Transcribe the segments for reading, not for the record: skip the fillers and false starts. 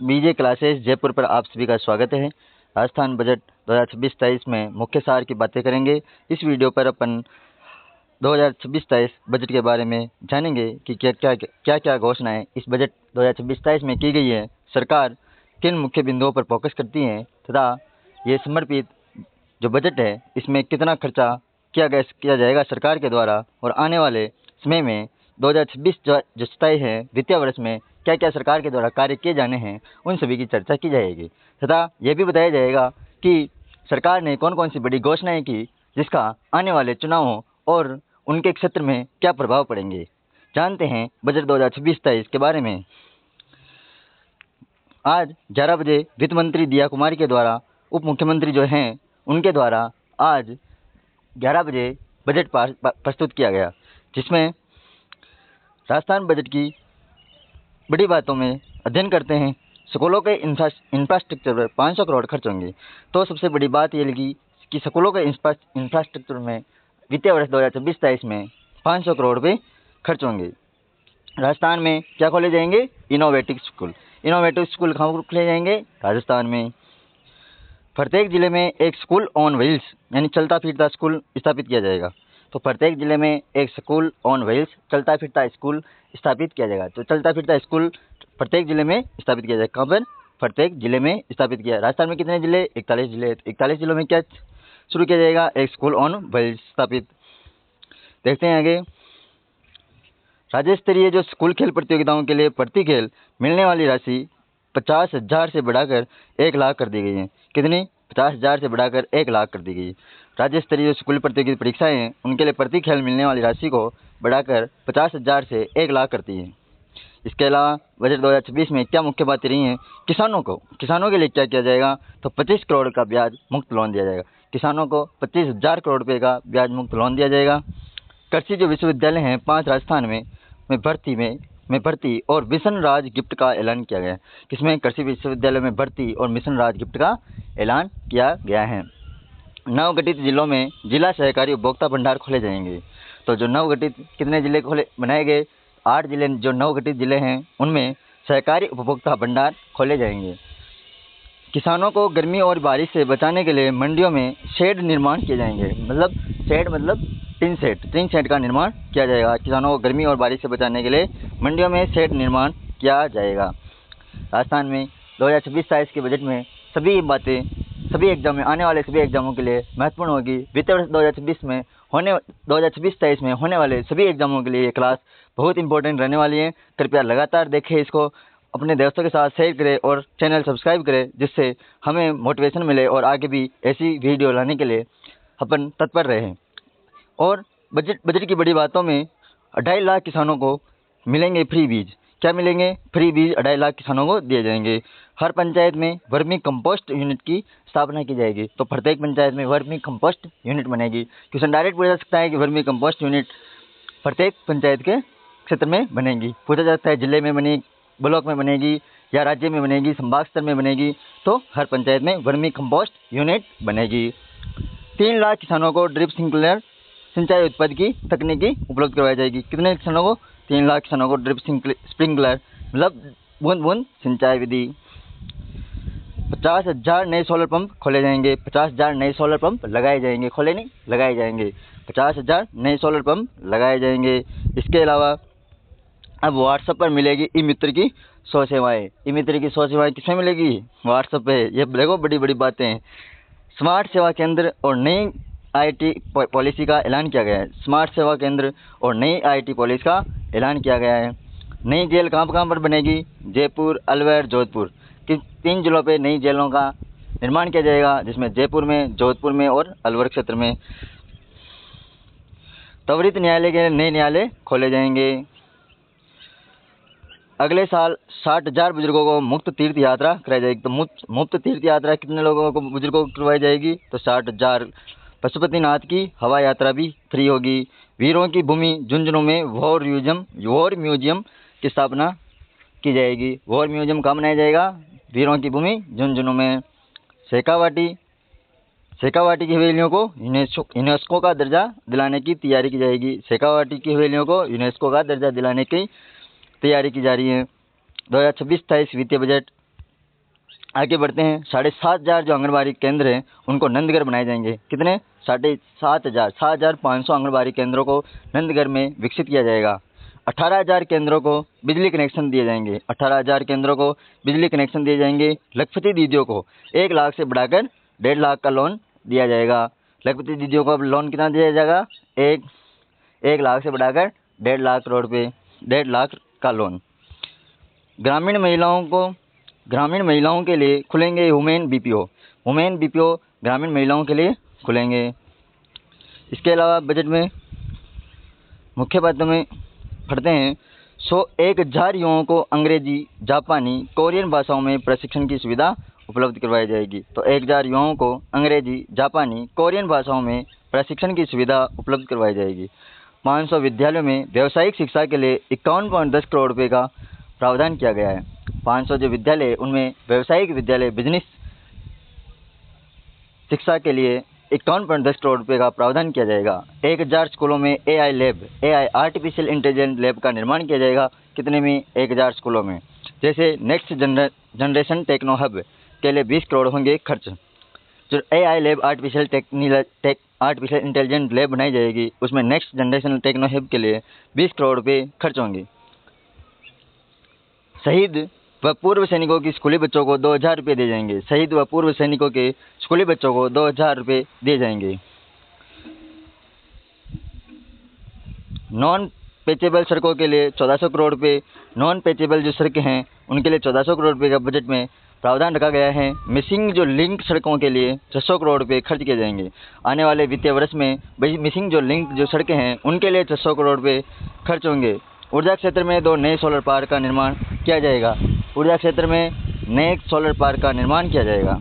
बीजे classes Jaipur पर आप सभी का स्वागत है। राजस्थान बजट 2026-27 में मुख्य सार की बातें करेंगे। इस वीडियो पर अपन 2026-27 बजट के बारे में जानेंगे कि क्या क्या घोषणाएं इस बजट 2026-27 में की गई है, सरकार किन मुख्य बिंदुओं पर फोकस करती है तथा ये समर्पित जो बजट है इसमें कितना खर्चा किया जाएगा सरकार के द्वारा, और आने वाले समय में 2026 जो 27 है वित्तीय वर्ष में क्या क्या सरकार के द्वारा कार्य किए जाने हैं, उन सभी की चर्चा की जाएगी तथा यह भी बताया जाएगा कि सरकार ने कौन कौन सी बड़ी घोषणाएं की जिसका आने वाले चुनावों और उनके क्षेत्र में क्या प्रभाव पड़ेंगे। जानते हैं बजट 2026-27 के बारे में। आज 11 बजे वित्त मंत्री दिया कुमारी के द्वारा उप मुख्यमंत्री जो हैं उनके द्वारा आज 11 बजे बजट प्रस्तुत किया गया, जिसमें राजस्थान बजट की बड़ी बातों में अध्ययन करते हैं। स्कूलों के इंफ्रास्ट्रक्चर पर 500 करोड़ खर्च होंगे। तो सबसे बड़ी बात ये लगी कि स्कूलों के इंफ्रास्ट्रक्चर में वित्तीय वर्ष 2026-27 में 500 करोड़ रुपये खर्च होंगे। राजस्थान में क्या खोले जाएंगे? इनोवेटिव स्कूल कहाँ खोले जाएंगे? राजस्थान में। प्रत्येक जिले में एक स्कूल ऑन व्हील्स यानी चलता फिरता स्कूल स्थापित किया जाएगा। तो प्रत्येक जिले में एक स्कूल ऑन व्हील्स चलता फिरता स्कूल स्थापित किया जाएगा। तो चलता फिरता स्कूल प्रत्येक जिले में स्थापित किया जाएगा। कहाँ पर? प्रत्येक जिले में स्थापित किया। राजस्थान में कितने जिले? 41 जिले। 41 जिलों में क्या शुरू किया जाएगा? एक स्कूल ऑन व्हील्स स्थापित। देखते हैं आगे। राज्य स्तरीय जो स्कूल खेल प्रतियोगिताओं के लिए प्रति खेल मिलने वाली राशि 50,000 से बढ़ाकर 1 लाख कर दी गई है। कितनी? 50,000 से बढ़ाकर 1 लाख कर दी गई। राज्य स्तरीय स्कूल प्रतियोगिता परीक्षाएं हैं उनके लिए प्रति खेल मिलने वाली राशि को बढ़ाकर 50,000 से 1 लाख करती है। इसके अलावा बजट 2026 में क्या मुख्य बातें रही हैं? किसानों के लिए क्या किया जाएगा? तो 25 करोड़ का ब्याज मुक्त लोन दिया जाएगा। किसानों को 25,000 करोड़ रुपये का ब्याज मुक्त लोन दिया जाएगा। कृषि जो विश्वविद्यालय हैं 5 राजस्थान में भर्ती और मिशन राज गिफ्ट का ऐलान किया गया है। किसमें? कृषि विश्वविद्यालय में भर्ती और मिशन राज गिफ्ट का ऐलान किया गया है। नवगठित जिलों में जिला सहकारी उपभोक्ता भंडार खोले जाएंगे। तो जो नवगठित कितने जिले बनाए गए? 8 जिले जो नवगठित जिले हैं उनमें सहकारी उपभोक्ता भंडार खोले जाएंगे। किसानों को गर्मी और बारिश से बचाने के लिए मंडियों में शेड निर्माण किए जाएंगे। मतलब टिन शेड का निर्माण किया जाएगा। किसानों को गर्मी और बारिश से बचाने के लिए मंडियों में शेड निर्माण किया जाएगा। राजस्थान में 2026-27 के बजट में सभी बातें आने वाले सभी एग्जामों के लिए महत्वपूर्ण होगी। वित्तीय वर्ष 2026-27 में होने वाले सभी एग्जामों के लिए ये क्लास बहुत इंपॉर्टेंट रहने वाली है। कृपया लगातार देखें इसको, अपने दोस्तों के साथ शेयर करें और चैनल सब्सक्राइब करें, जिससे हमें मोटिवेशन मिले और आगे भी ऐसी वीडियो लाने के लिए अपन तत्पर रहें। और बजट की बड़ी बातों में 2.5 लाख किसानों को मिलेंगे फ्री बीज। क्या मिलेंगे? फ्री बीज 2.5 लाख किसानों को दिए जाएंगे। हर पंचायत में वर्मी कंपोस्ट यूनिट की स्थापना की जाएगी। तो प्रत्येक पंचायत में वर्मी कंपोस्ट यूनिट बनेगी। क्वेश्चन डायरेक्ट पूछा जा सकता है कि वर्मी कंपोस्ट यूनिट प्रत्येक पंचायत के क्षेत्र में बनेगी। पूछा जा सकता है जिले में बनेगी, ब्लॉक में बनेगी या राज्य में बनेगी, संभाग स्तर में बनेगी। तो हर पंचायत में वर्मी कंपोस्ट यूनिट बनेगी। 3 लाख किसानों को ड्रिप स्प्रिंकलर सिंचाई उत्पाद की तकनीकी उपलब्ध करवाई जाएगी। कितने किसानों को? 3 लाख किसानों को ड्रिप स्प्रिंकलर मतलब बूंद बूंद सिंचाई विधि। 50,000 नए सोलर पंप खोले जाएंगे। 50,000 नए सोलर पंप लगाए जाएंगे। खोले नहीं, लगाए जाएंगे। 50,000 नए सोलर पंप लगाए जाएंगे। इसके अलावा अब व्हाट्सएप पर मिलेगी ई मित्र की 100 सेवाएँ। ई मित्र की 100 सेवाएँ किसमें मिलेगी? व्हाट्सएप पे। ये देखो बड़ी बड़ी बातें। स्मार्ट सेवा केंद्र और नई आईटी पॉलिसी का ऐलान किया गया है। स्मार्ट सेवा केंद्र और नई आईटी पॉलिसी का ऐलान किया गया है। नई जेल कहाँ पर बनेगी? जयपुर, अलवर, जोधपुर। 3 जिलों पे नई जेलों का निर्माण किया जाएगा, जिसमें जयपुर में, जोधपुर में और अलवर क्षेत्र में। त्वरित न्यायालय के नए न्यायालय खोले जाएंगे। अगले साल 60,000 बुजुर्गों को मुफ्त तीर्थ यात्रा कराई जाएगी। तो मुफ्त तीर्थ यात्रा कितने बुजुर्गों को करवाई जाएगी? तो 60,000। पशुपतिनाथ की हवा यात्रा भी फ्री होगी। वीरों की भूमि झुंझुनू में वॉर म्यूजियम की स्थापना की जाएगी। वॉर म्यूजियम कहाँ बनाया जाएगा? वीरों की भूमि झुंझुनू में। शेखावाटी की हवेलियों को यूनेस्को का दर्जा दिलाने की तैयारी की जाएगी। शेखावाटी की हवेलियों को यूनेस्को का दर्जा दिलाने की तैयारी की जा रही है। 2026-27 वित्तीय बजट आगे बढ़ते हैं। 7,500 जो आंगनबाड़ी केंद्र हैं उनको नंदघर बनाए जाएंगे। कितने? 7,500 आंगनबाड़ी केंद्रों को नंदघर में विकसित किया जाएगा। 18,000 केंद्रों को बिजली कनेक्शन दिए जाएंगे। 18,000 केंद्रों को बिजली कनेक्शन दिए जाएंगे। लखपति दीदियों को 1 लाख से बढ़ाकर 1.5 लाख का लोन दिया जाएगा। लखपति दीदियों को लोन कितना दिया जाएगा? 1 लाख से बढ़ाकर 1.5 लाख करोड़ रुपये, 1.5 लाख का लोन। ग्रामीण महिलाओं के लिए खुलेंगे वुमेन बीपीओ। वुमेन बीपीओ ग्रामीण महिलाओं के लिए खुलेंगे। इसके अलावा बजट में मुख्य बातों में पढ़ते हैं। 1,000 युवाओं को अंग्रेजी, जापानी, कोरियन भाषाओं में प्रशिक्षण की सुविधा उपलब्ध करवाई जाएगी। तो 1,000 युवाओं को अंग्रेजी, जापानी, कोरियन भाषाओं में प्रशिक्षण की सुविधा उपलब्ध करवाई जाएगी। 500 विद्यालयों में व्यावसायिक शिक्षा के लिए 51.10 करोड़ रुपये का प्रावधान किया गया है। 500 जो विद्यालय उनमें व्यावसायिक विद्यालय, बिजनेस शिक्षा के लिए 51.10 करोड़ रुपये का प्रावधान किया जाएगा। 1,000 स्कूलों में AI lab, AI artificial intelligence lab का निर्माण किया जाएगा। कितने में? 1,000 स्कूलों में। जैसे नेक्स्ट जनरेशन टेक्नो हब के लिए 20 करोड़ होंगे खर्च। जो AI lab artificial intelligence lab बनाई जाएगी उसमें नेक्स्ट जनरेशन टेक्नो हब के लिए 20 करोड़ रुपये खर्च होंगे। शहीद व पूर्व सैनिकों की स्कूली बच्चों को 2,000 रुपये दिए जाएंगे। शहीद व पूर्व सैनिकों के स्कूली बच्चों को 2,000 रुपये दिए जाएंगे। नॉन पेचेबल सड़कों के लिए 1,400 करोड़ रुपये। नॉन पेचेबल जो सड़कें हैं उनके लिए 1,400 करोड़ रुपये का बजट में प्रावधान रखा गया है। मिसिंग जो लिंक सड़कों के लिए 600 करोड़ रुपये खर्च किए जाएंगे। आने वाले वित्तीय वर्ष में मिसिंग जो लिंक जो सड़कें हैं उनके लिए 600 करोड़ रुपये खर्च होंगे। ऊर्जा क्षेत्र में 2 नए सोलर पार्क का निर्माण किया जाएगा। ऊर्जा क्षेत्र में नए सोलर पार्क का निर्माण किया जाएगा।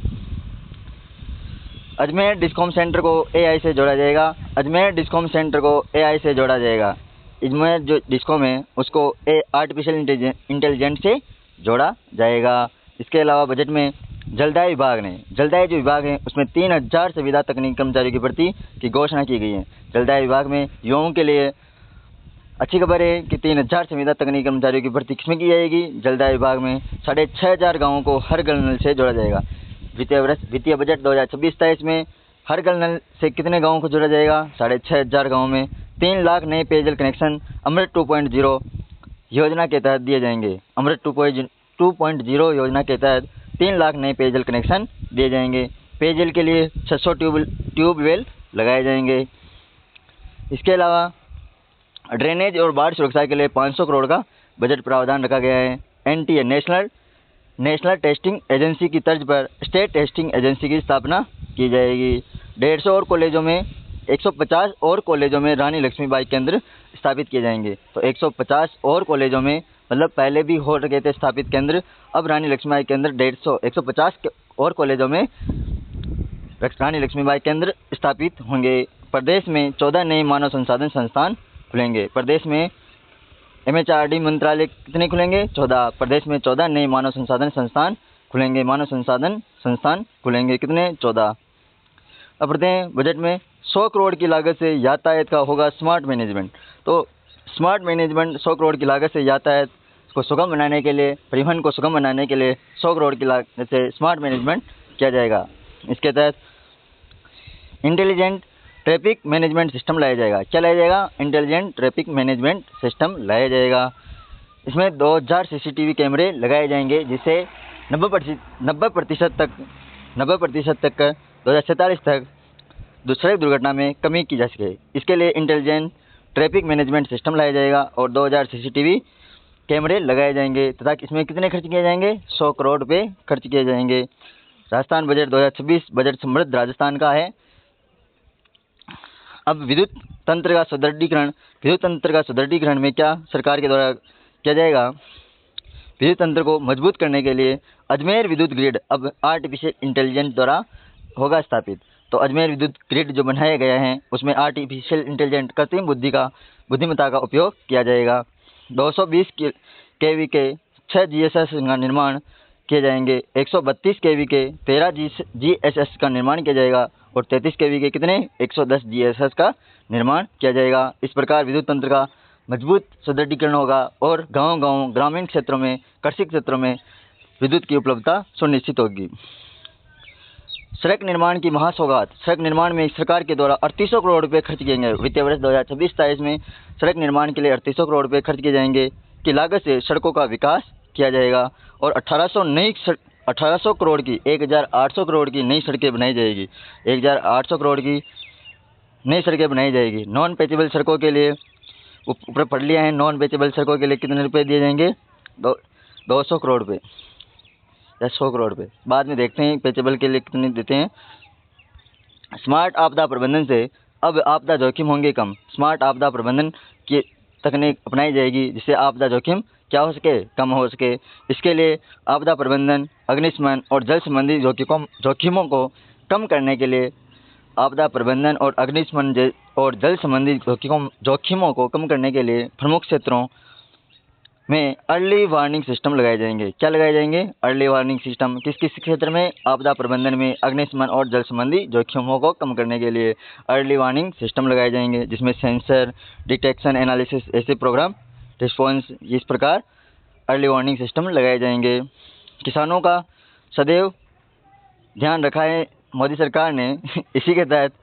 अजमेर डिस्कॉम सेंटर को AI से जोड़ा जाएगा। अजमेर डिस्कॉम सेंटर को AI से जोड़ा जाएगा। अजमेर जो डिस्कॉम है उसको आर्टिफिशियल इंटेलिजेंस से जोड़ा जाएगा। इसके अलावा बजट में जलदाय जो विभाग है उसमें 3,000 संविदा तकनीकी कर्मचारियों की भर्ती की घोषणा की गई है। जलदाय विभाग में युवाओं के लिए अच्छी खबर है कि 3,000 संविदा तकनीकी कर्मचारियों की भर्ती किसमें की जाएगी? जलदाय विभाग में। 6,500 गाँवों को हर घर नल से जोड़ा जाएगा। वित्तीय बजट 2026-27 में हर घर नल से कितने गाँवों को जोड़ा जाएगा? 6,500 गाँवों में। 3 लाख नए पेयजल कनेक्शन अमृत 2.0 योजना के तहत दिए जाएंगे। अमृत 2.0 योजना के तहत 3 लाख नए पेयजल कनेक्शन दिए जाएंगे। पेयजल के लिए 600 ट्यूबवेल लगाए जाएंगे। इसके अलावा ड्रेनेज और बाढ़ सुरक्षा के लिए 500 करोड़ का बजट प्रावधान रखा गया है। NTA नेशनल टेस्टिंग एजेंसी की तर्ज पर स्टेट टेस्टिंग एजेंसी की स्थापना की जाएगी। 150 और कॉलेजों में 150 और कॉलेजों में रानी लक्ष्मीबाई केंद्र स्थापित किए जाएंगे। तो 150 और कॉलेजों में, मतलब पहले भी हो रखे थे स्थापित केंद्र, अब रानी लक्ष्मीबाई केंद्र 150 और कॉलेजों में रानी लक्ष्मीबाई केंद्र स्थापित होंगे। प्रदेश में 14 नए मानव संसाधन संस्थान खुलेंगे। प्रदेश में MHRD मंत्रालय कितने खुलेंगे? 14। प्रदेश में 14 नए मानव संसाधन संस्थान खुलेंगे। मानव संसाधन संस्थान खुलेंगे कितने? 14। अब बढ़ते हैं बजट में। 100 करोड़ की लागत से यातायात का होगा स्मार्ट मैनेजमेंट। तो स्मार्ट मैनेजमेंट 100 करोड़ की लागत से यातायात को सुगम बनाने के लिए, परिवहन को सुगम बनाने के लिए 100 करोड़ की लागत से स्मार्ट मैनेजमेंट किया जाएगा। इसके तहत इंटेलिजेंट ट्रैफिक मैनेजमेंट सिस्टम लाया जाएगा। क्या लाया जाएगा? इंटेलिजेंट ट्रैफिक मैनेजमेंट सिस्टम लाया जाएगा। इसमें 2,000 CCTV कैमरे लगाए जाएंगे जिससे 90% तक 2047 तक सड़क दुर्घटना में कमी की जा सके। इसके लिए इंटेलिजेंट ट्रैफिक मैनेजमेंट सिस्टम लाया जाएगा और 2,000 CCTV कैमरे लगाए जाएंगे तथा इसमें कितने खर्च किए जाएंगे? 100 करोड़ रुपये खर्च किए जाएंगे। राजस्थान बजट 2026 बजट समृद्ध राजस्थान का है। अब विद्युत तंत्र का सुदृढ़ीकरण में क्या सरकार के द्वारा किया जाएगा? विद्युत तंत्र को मजबूत करने के लिए अजमेर विद्युत ग्रिड अब आर्टिफिशियल इंटेलिजेंस द्वारा होगा स्थापित। तो अजमेर विद्युत ग्रिड जो बनाया गया है उसमें आर्टिफिशियल इंटेलिजेंस कृत्रिम बुद्धिमत्ता का उपयोग किया जाएगा। 220 kV के 6 GSS का निर्माण किए जाएंगे। 132 kV के 13 GSS का निर्माण किया जाएगा और 33 kV के कितने? 110 GSS का निर्माण किया जाएगा। इस प्रकार विद्युत तंत्र का मजबूत सुदृढ़ीकरण होगा और गाँव ग्रामीण क्षेत्रों में, कृषि क्षेत्रों में विद्युत की उपलब्धता सुनिश्चित होगी। सड़क निर्माण की महासौगात। सड़क निर्माण में सरकार के द्वारा 3800 करोड़ रुपए खर्च किए गए। वित्तीय वर्ष 2026-27 में सड़क निर्माण के लिए 3800 करोड़ रुपए खर्च किए जाएंगे की लागत से सड़कों का विकास किया जाएगा और 1800 करोड़ की 1800 करोड़ की नई सड़कें बनाई जाएगी। 1800 करोड़ की नई सड़कें बनाई जाएगी। नॉन पेचेबल सड़कों के लिए ऊपर पढ़ लिया है। नॉन पेचेबल सड़कों के लिए कितने रुपए दिए जाएंगे? 200 करोड़ रुपये या 100 करोड़ रुपये, बाद में देखते हैं पेचेबल के लिए कितने देते हैं। स्मार्ट आपदा प्रबंधन से अब आपदा जोखिम होंगे कम। स्मार्ट आपदा प्रबंधन की तकनीक अपनाई जाएगी जिससे आपदा जोखिम क्या हो सके? कम हो सके। इसके लिए आपदा प्रबंधन, अग्निशमन और जल संबंधी जोखिमों को कम करने के लिए आपदा प्रबंधन और अग्निशमन और जल संबंधी जोखिमों को कम करने के लिए प्रमुख क्षेत्रों में अर्ली वार्निंग सिस्टम लगाए जाएंगे। क्या लगाए जाएंगे? Early warning system. किस किस क्षेत्र में? आपदा प्रबंधन में, अग्निशमन और जल संबंधी जोखिमों को कम करने के लिए अर्ली वार्निंग सिस्टम लगाए जाएंगे जिसमें सेंसर, डिटेक्शन, एनालिसिस ऐसे प्रोग्राम, रिस्पॉन्स, इस प्रकार अर्ली वार्निंग सिस्टम लगाए जाएंगे। किसानों का सदैव ध्यान रखा है मोदी सरकार ने। इसी के तहत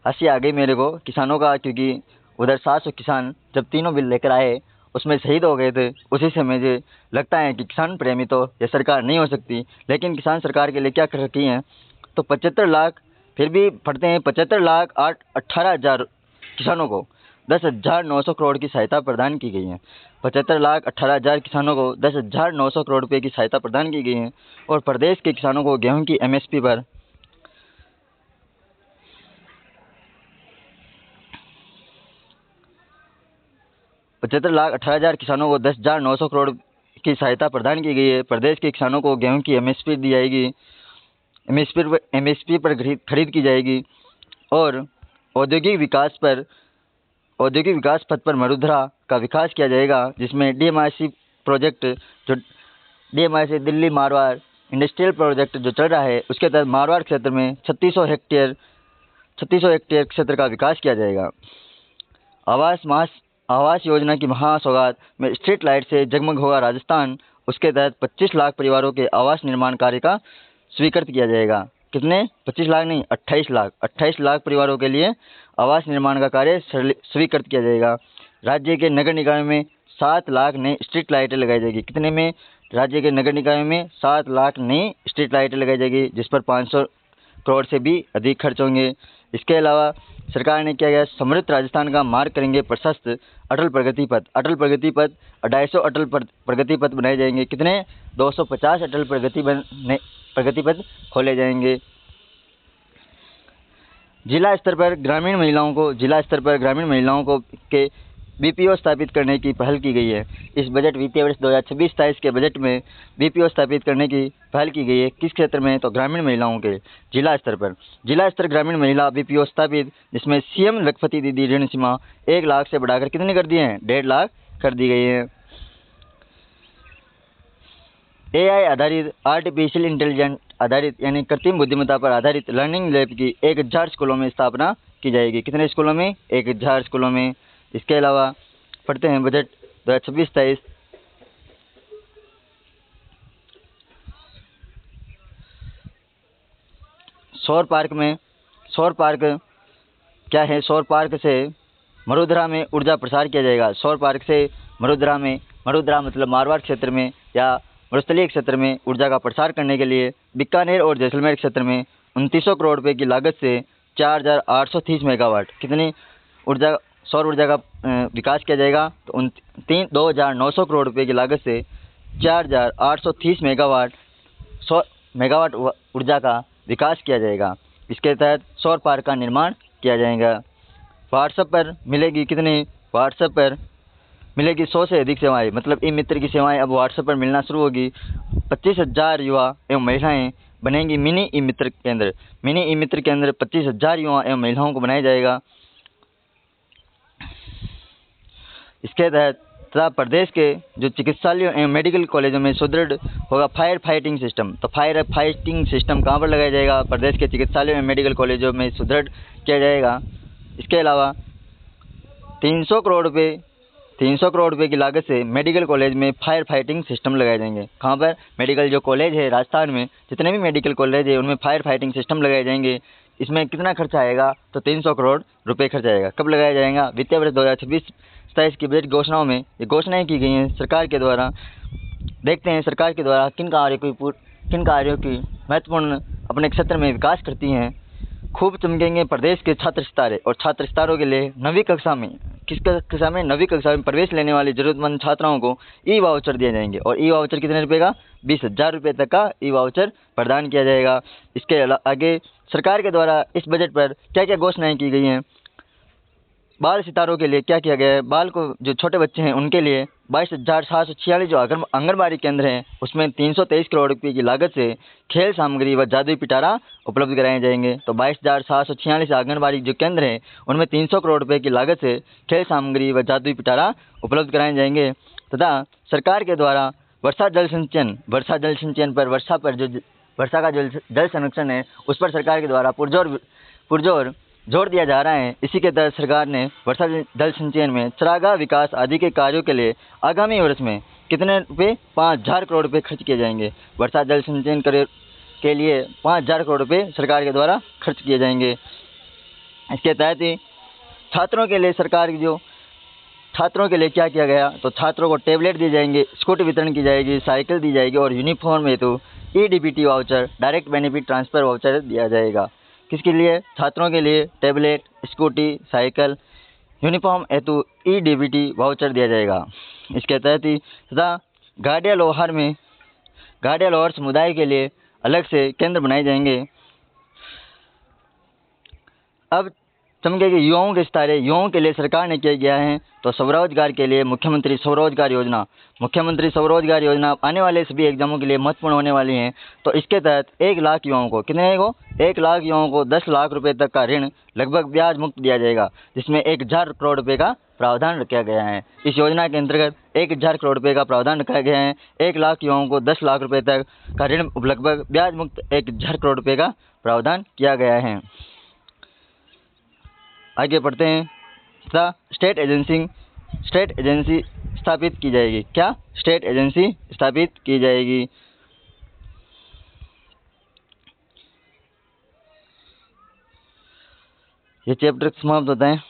हंसी आ गई मेरे को किसानों का, क्योंकि उधर 700 किसान जब तीनों बिल लेकर आए उसमें शहीद हो गए थे। उसी से मुझे लगता है कि किसान प्रेमी तो ये सरकार नहीं हो सकती। लेकिन किसान सरकार के लिए क्या कर रखी है? तो 75 लाख, फिर भी पढ़ते हैं 75,18,000 किसानों को 10,900 करोड़ की सहायता प्रदान की गई है। 75,18,000 किसानों को 10,900 करोड़ रुपये की सहायता प्रदान की गई है। और प्रदेश के किसानों को गेहूं की MSP पर 75,18,000 किसानों को 10,900 करोड़ की सहायता प्रदान की गई है। प्रदेश के किसानों को गेहूं की MSP दी जाएगी। MSP पर खरीद की जाएगी। और औद्योगिक विकास पथ पर मरुधरा का विकास किया जाएगा जिसमें DMRC प्रोजेक्ट, जो DMRC Delhi Marwar industrial project जो चल रहा है उसके तहत मारवाड़ क्षेत्र में 3600 हेक्टेयर क्षेत्र का विकास किया जाएगा। आवास योजना की महासौगात में स्ट्रीट लाइट से जगमग होगा राजस्थान। उसके तहत 25 लाख परिवारों के आवास निर्माण कार्य का स्वीकृत किया जाएगा। कितने? 25 लाख नहीं, 28 लाख परिवारों के लिए आवास निर्माण का कार्य स्वीकृत किया जाएगा। राज्य के नगर निकायों में 7 लाख नई स्ट्रीट लाइटें लगाई जाएगी। कितने में? राज्य के नगर निकायों में 7 लाख नई स्ट्रीट लाइटें लगाई जाएगी जिस पर 500 करोड़ से भी अधिक खर्च होंगे। इसके अलावा सरकार ने क्या किया? समृद्ध राजस्थान का मार्ग करेंगे प्रशस्त। अटल प्रगति पथ 250 अटल प्रगति पथ बनाए जाएंगे। कितने? 250 अटल प्रगति पथ खोले जाएंगे। जिला स्तर पर ग्रामीण महिलाओं को के BPO स्थापित करने की पहल की गई है। इस बजट वित्तीय वर्ष 2026-27 के बजट में BPO स्थापित करने की पहल की गई है। किस क्षेत्र में? तो ग्रामीण महिलाओं के जिला स्तर पर। जिला स्तर ग्रामीण महिला BPO स्थापित, जिसमें CM लखपति दीदी ऋण सीमा 1 लाख से बढ़ाकर कितनी कर दिए हैं? 1.5 लाख कर दी गई है। AI आधारित, आर्टिफिशियल इंटेलिजेंस आधारित यानी कृत्रिम बुद्धिमत्ता पर आधारित लर्निंग लैब की 1000 स्कूलों में स्थापना की जाएगी। कितने स्कूलों में? 1000 स्कूलों में। इसके अलावा पढ़ते हैं बजट 2026-27। सौर पार्क क्या है? सौर पार्क से मरुधरा में ऊर्जा प्रसार किया जाएगा। सौर पार्क से मरुधरा मतलब मारवाड़ क्षेत्र में या मरुस्थलीय क्षेत्र में ऊर्जा का प्रसार करने के लिए बीकानेर और जैसलमेर क्षेत्र में 2900 करोड़ रुपए की लागत से 4830 मेगावाट कितनी सौर ऊर्जा का विकास किया जाएगा। तो 2900 करोड़ रुपए की लागत से 4830 मेगावाट ऊर्जा का विकास किया जाएगा। इसके तहत सौर पार्क का निर्माण किया जाएगा। व्हाट्सएप पर मिलेगी कितनी? व्हाट्सएप पर मिलेगी 100 से अधिक सेवाएं, मतलब ई-मित्र की सेवाएं अब व्हाट्सएप पर मिलना शुरू होगी। 25,000 युवा एवं महिलाएं बनेंगी मिनी ई मित्र केंद्र। मिनी ई मित्र केंद्र 25,000 युवा एवं महिलाओं को बनाया जाएगा। इसके तहत तथा प्रदेश के जो चिकित्सालयों एवं मेडिकल कॉलेजों में सुदृढ़ होगा फायर फाइटिंग सिस्टम। तो फायर फाइटिंग सिस्टम कहाँ पर लगाया जाएगा? प्रदेश के चिकित्सालयों एवं मेडिकल कॉलेजों में सुदृढ़ किया जाएगा। इसके अलावा 300 300 करोड़ रुपए की लागत से मेडिकल कॉलेज में फायर फाइटिंग सिस्टम लगाए जाएंगे। कहाँ पर? मेडिकल जो कॉलेज है राजस्थान में, जितने भी मेडिकल कॉलेज है उनमें फायर फाइटिंग सिस्टम लगाए जाएंगे। इसमें कितना खर्चा आएगा? तो 300 करोड़ रुपए खर्च आएगा। कब लगाया जाएगा? वित्तीय वर्ष 2026-27 की बजट घोषणाओं में ये घोषणाएं की गई हैं सरकार के द्वारा। देखते हैं सरकार के द्वारा किन कार्यों की महत्वपूर्ण अपने क्षेत्र में विकास करती हैं। खूब चमकेंगे प्रदेश के छात्र सितारे, और छात्र सितारों के लिए नवीं कक्षा में नवीं कक्षा में प्रवेश लेने वाली जरूरतमंद छात्राओं को ई वाउचर दिए जाएंगे। और ई वाउचर कितने रुपए का? 20,000 रुपये तक का ई वाउचर प्रदान किया जाएगा। इसके आगे सरकार के द्वारा इस बजट पर क्या क्या घोषणाएं की गई हैं, बाल सितारों के लिए क्या किया गया है। बाल को जो छोटे बच्चे हैं उनके लिए 22,746 जो आंगनबाड़ी केंद्र हैं उसमें 323 करोड़ रुपये की लागत से खेल सामग्री व जादुई पिटारा उपलब्ध कराए जाएंगे। तो 22,746 आंगनबाड़ी जो केंद्र हैं उनमें 300 करोड़ रुपये की लागत से खेल सामग्री व जादुई पिटारा उपलब्ध कराए जाएंगे। तथा सरकार के द्वारा वर्षा जल संचयन पर वर्षा का जल संरक्षण है उस पर सरकार के द्वारा पुरजोर जोर दिया जा रहा है। इसी के तहत सरकार ने वर्षा जल संचयन में चरागाह विकास आदि के कार्यों के लिए आगामी वर्ष में कितने रुपये? 5,000 करोड़ रुपये खर्च किए जाएंगे। वर्षा जल संचयन के लिए 5,000 करोड़ रुपये सरकार के द्वारा खर्च किए जाएंगे। इसके तहत ही छात्रों के लिए क्या किया गया? तो छात्रों को टैबलेट दिए जाएंगे, स्कूटी वितरण की जाएगी, साइकिल दी जाएगी और यूनिफॉर्म हेतु EDBT voucher, direct benefit transfer voucher दिया जाएगा। किसके लिए? छात्रों के लिए टैबलेट, स्कूटी, साइकिल, यूनिफॉर्म हेतु EDBT वाउचर दिया जाएगा। इसके तहत ही तथा गाड़िया लोहार समुदाय के लिए अलग से केंद्र बनाए जाएंगे। अब चमकेगी युवाओं के सितारे। युवाओं के लिए सरकार ने किया गया है तो स्वरोजगार के लिए मुख्यमंत्री स्वरोजगार योजना आने वाले सभी एग्जामों के लिए महत्वपूर्ण होने वाली है। तो इसके तहत 1 लाख युवाओं को 1 लाख युवाओं को 10 लाख रुपए तक का ऋण लगभग ब्याज मुक्त दिया जाएगा, जिसमें 1,000 करोड़ रुपए का प्रावधान रखा गया है। इस योजना के अंतर्गत 1,000 करोड़ रुपए का प्रावधान रखा गया है। 1 लाख युवाओं को 10 लाख रुपए तक का ऋण लगभग ब्याज मुक्त 1,000 करोड़ रुपए का प्रावधान किया गया है। आगे बढ़ते हैं। तथा स्टेट एजेंसी स्थापित की जाएगी। क्या? स्टेट एजेंसी स्थापित की जाएगी। ये चैप्टर समाप्त होता है।